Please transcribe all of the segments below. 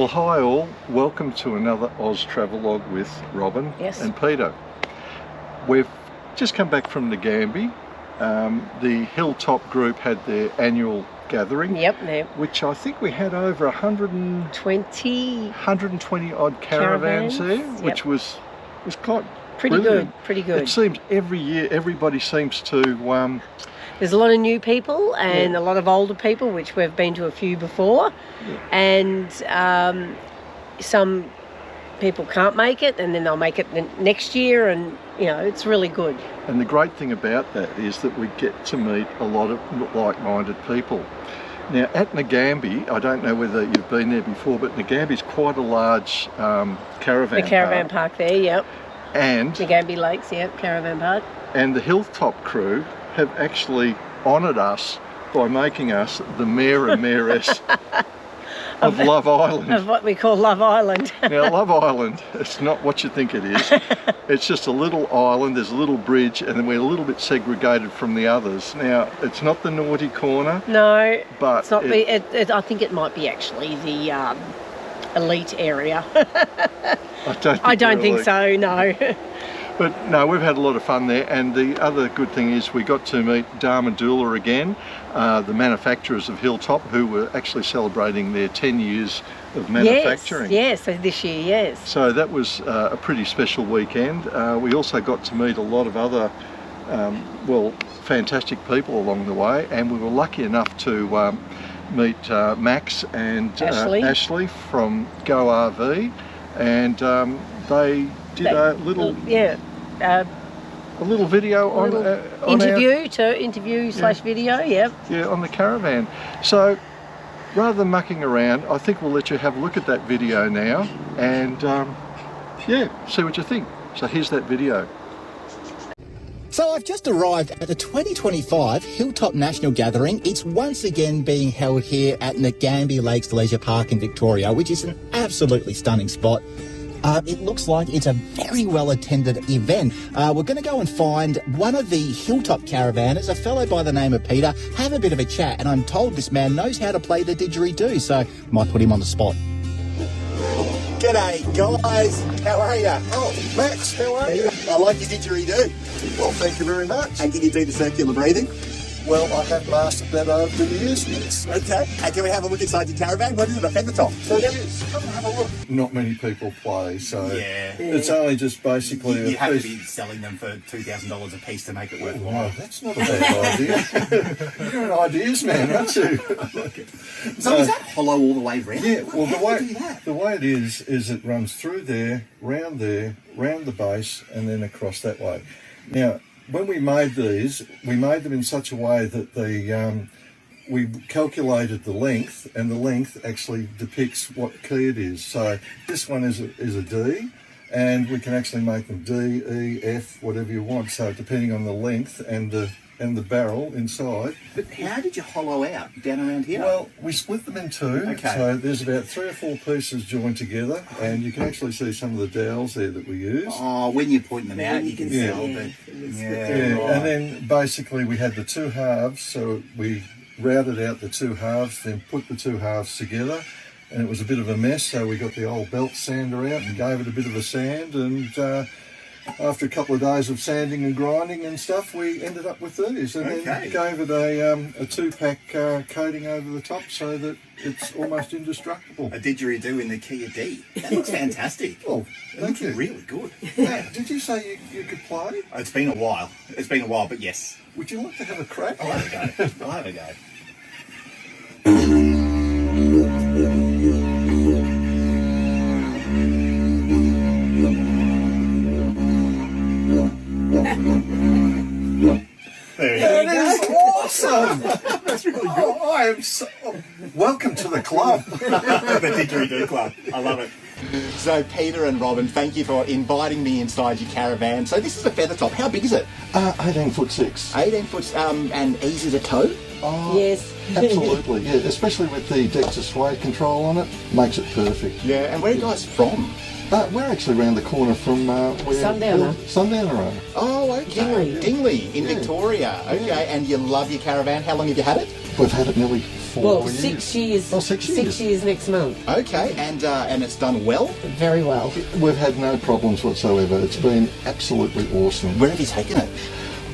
Well, hi all, welcome to another Oz Travelogue with Robin and Peter. We've just come back from Nagambie. The Hilltop group had their annual gathering, which I think we had over 120 odd caravans there, which was quite pretty brilliant. Pretty good. It seems every year everybody seems to there's a lot of new people and a lot of older people, which we've been to a few before, and some people can't make it, and then they'll make it the next year, and you know, it's really good. And the great thing about that is that we get to meet a lot of like-minded people. Now at Nagambie, I don't know whether you've been there before, but Nagambie's quite a large caravan The caravan park there, and Nagambie Lakes, caravan park. And the Hilltop crew have actually honoured us by making us the mayor and mayoress of Love Island. Of what we call Love Island. Now Love Island, it's not what you think it is. It's just a little island, there's a little bridge, and then we're a little bit segregated from the others. Now, it's not the naughty corner. No, but it's not. I think it might be actually the elite area. I don't think so, no. But no, we've had a lot of fun there, and the other good thing is we got to meet Digderadoo again, the manufacturers of Hilltop, who were actually celebrating their 10 years of manufacturing. Yes, this year, yes. So that was a pretty special weekend. We also got to meet a lot of other, fantastic people along the way, and we were lucky enough to meet Max and Ashley from GoRv, and they did a little a little video on interview slash video, on the caravan. So rather than mucking around, I think we'll let you have a look at that video now and see what you think. So here's that video. So I've just arrived at the 2025 Hilltop National Gathering. It's once again being held here at Nagambie Lakes Leisure Park in Victoria, which is an absolutely stunning spot. It looks like it's a very well-attended event. We're going to go and find one of the Hilltop caravanners, a fellow by the name of Peter, have a bit of a chat, and I'm told this man knows how to play the Digderadoo, so might put him on the spot. G'day, guys. How are you? Oh, Max, how are you? I like your Digderadoo. Well, thank you very much. And can you do the circular breathing? Well, I have mastered that over the years, yes. Okay. And can we have a look inside your caravan? What is it, a Feathertop? So yes, come and have a look. Not many people play, so it's only just basically you have to be selling them for $2,000 a piece to make it worthwhile. No, that's not a bad idea. You're an ideas man, aren't you? So is that hollow all the way round? Yeah, well the way it is it runs through there, round the base, and then across that way. Now, when we made these, we made them in such a way that we calculated the length, and the length actually depicts what key it is. So this one is a D, and we can actually make them D, E, F, whatever you want. So depending on the length and the barrel inside. But how did you hollow out down around here? Well, we split them in two. Okay. So there's about 3 or 4 pieces joined together, and you can actually see some of the dowels there that we use. Oh, when you're pointing them out, you can tell. But And then basically we had the 2 halves, so we routed out the 2 halves, then put the 2 halves together, and it was a bit of a mess, so we got the old belt sander out and gave it a bit of a sand, and after a couple of days of sanding and grinding and stuff, we ended up with these, and then gave it a 2-pack coating over the top so that it's almost indestructible. A Digderadoo in the key of D. That looks fantastic. Oh, thank you. Really good. Did you say you could play? It's been a while. But yes. Would you like to have a crack? I'll have a go. That is awesome! That's really good. Welcome to the club. The Digderadoo Club. I love it. So Peter and Robin, thank you for inviting me inside your caravan. So this is a Feathertop. How big is it? 18'6". 18 foot and easy to tow? Oh, yes. Absolutely, yeah. Especially with the Dexter sway control on it, makes it perfect. Yeah, and where are you guys from? We're actually around the corner from Sundowner. Oh, okay. Dingley in Victoria. Okay, and you love your caravan. How long have you had it? We've had it nearly 4 years. 6 years. Oh, 6 years. 6 years next month. Okay, and it's done well. Very well. We've had no problems whatsoever. It's been absolutely awesome. Where have you taken it?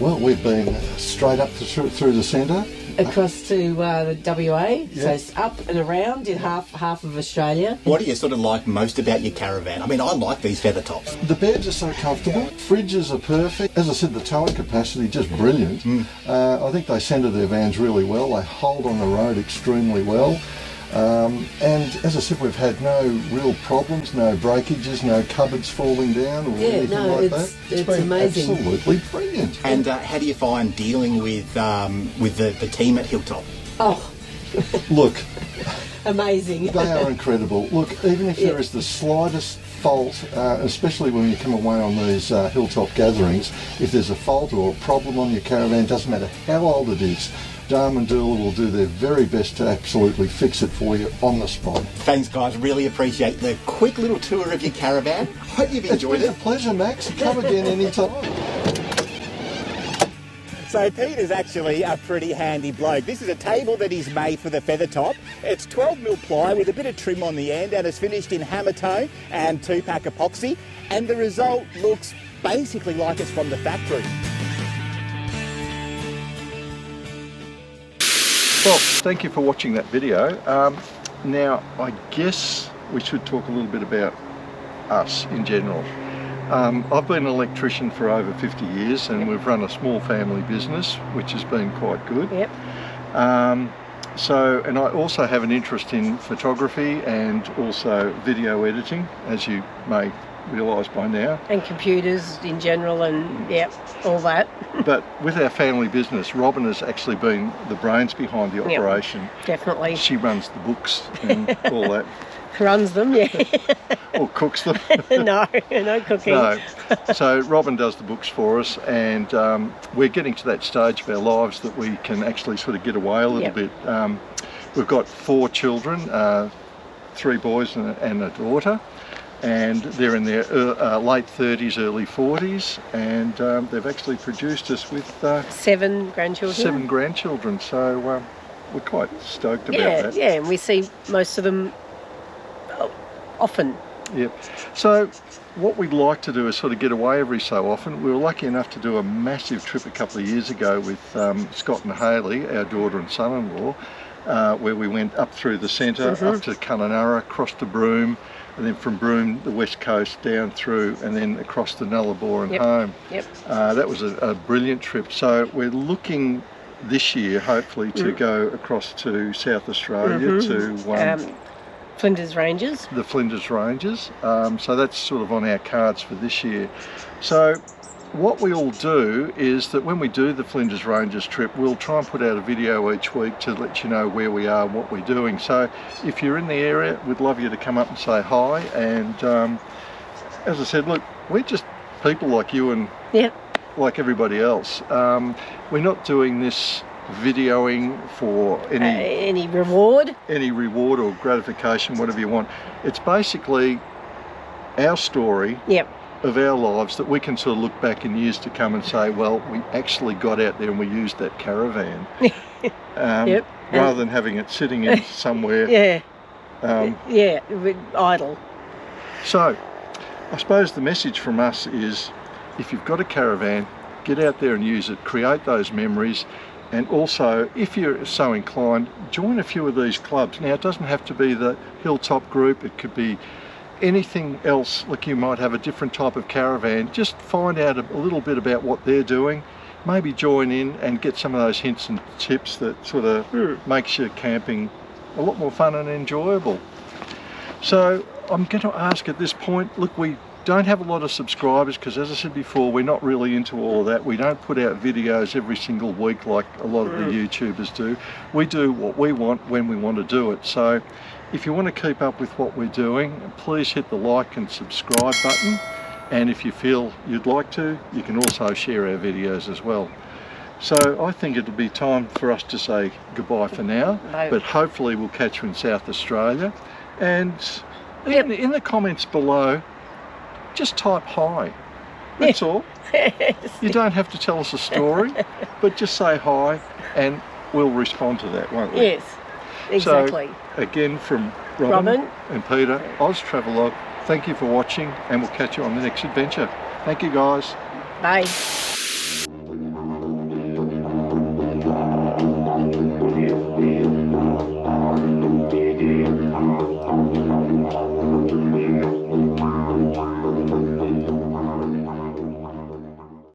Well, we've been straight up through the centre. Across to the WA, Yeah. so it's up and around, did half of Australia. What do you sort of like most about your caravan? I mean, I like these Feathertops. The beds are so comfortable. Fridges are perfect. As I said, the towing capacity just brilliant. I think they centre their vans really well. They hold on the road extremely well. And as I said, we've had no real problems, no breakages, no cupboards falling down or anything like that. It's been amazing. Absolutely brilliant. And how do you find dealing with the team at Hilltop? Oh, Look, amazing. they are incredible. Look, even if there is the slightest fault, especially when you come away on these Hilltop gatherings, if there's a fault or a problem on your caravan, doesn't matter how old it is, Dame and Doula will do their very best to absolutely fix it for you on the spot. Thanks, guys. Really appreciate the quick little tour of your caravan. Hope you've enjoyed It's it. been a pleasure, Max. Come again anytime. So Peter's actually a pretty handy bloke. This is a table that he's made for the Feathertop. It's 12mm ply with a bit of trim on the end, and it's finished in hammer tone and 2-pack epoxy, and the result looks basically like it's from the factory. Well, thank you for watching that video. Now, I guess we should talk a little bit about us in general. I've been an electrician for over 50 years and we've run a small family business, which has been quite good. Yep. And I also have an interest in photography and also video editing, as you may realise by now. And computers in general, and all that. But with our family business, Robin has actually been the brains behind the operation. Definitely. She runs the books and all that. Runs them, Or cooks them. No cooking. No. So Robin does the books for us, and we're getting to that stage of our lives that we can actually sort of get away a little bit. We've got 4 children, 3 boys and a daughter, and they're in their late 30s, early 40s, and they've actually produced us with 7 grandchildren. 7 grandchildren, so we're quite stoked about that. Yeah, and we see most of them often. Yep. So what we'd like to do is sort of get away every so often. We were lucky enough to do a massive trip a couple of years ago with Scott and Hayley, our daughter and son-in-law, where we went up through the centre, up to Kununurra, across to Broom, and then from Broom, the west coast, down through, and then across to Nullarbor and home. Yep. That was a brilliant trip. So we're looking this year, hopefully, to go across to South Australia to Flinders Ranges. the Flinders Ranges. So that's sort of on our cards for this year. So what we'll do is that when we do the Flinders Ranges trip, we'll try and put out a video each week to let you know where we are and what we're doing. So if you're in the area, we'd love you to come up and say hi. And as I said, look, we're just people like you and like everybody else. We're not doing this videoing for any reward or gratification, whatever you want. It's basically our story of our lives that we can sort of look back in years to come and say, well, we actually got out there and we used that caravan, rather than having it sitting in somewhere idle. So I suppose the message from us is, if you've got a caravan, get out there and use it, create those memories. And also, if you're so inclined, join a few of these clubs. Now, it doesn't have to be the Hilltop group. It could be anything else. Like, you might have a different type of caravan. Just find out a little bit about what they're doing. Maybe join in and get some of those hints and tips that sort of makes your camping a lot more fun and enjoyable. So I'm going to ask at this point, look, we don't have a lot of subscribers because, as I said before, we're not really into all of that. We don't put out videos every single week like a lot of the YouTubers do. We do what we want when we want to do it. So if you want to keep up with what we're doing, please hit the like and subscribe button. And if you feel you'd like to, you can also share our videos as well. So I think it'll be time for us to say goodbye for now, but hopefully we'll catch you in South Australia. And in the comments below, just type hi. That's all. You don't have to tell us a story, but just say hi. And we'll respond to that, won't we? Yes, exactly. So, again, from Robin and Peter, Oz Travelog, thank you for watching, and we'll catch you on the next adventure. Thank you, guys. Bye.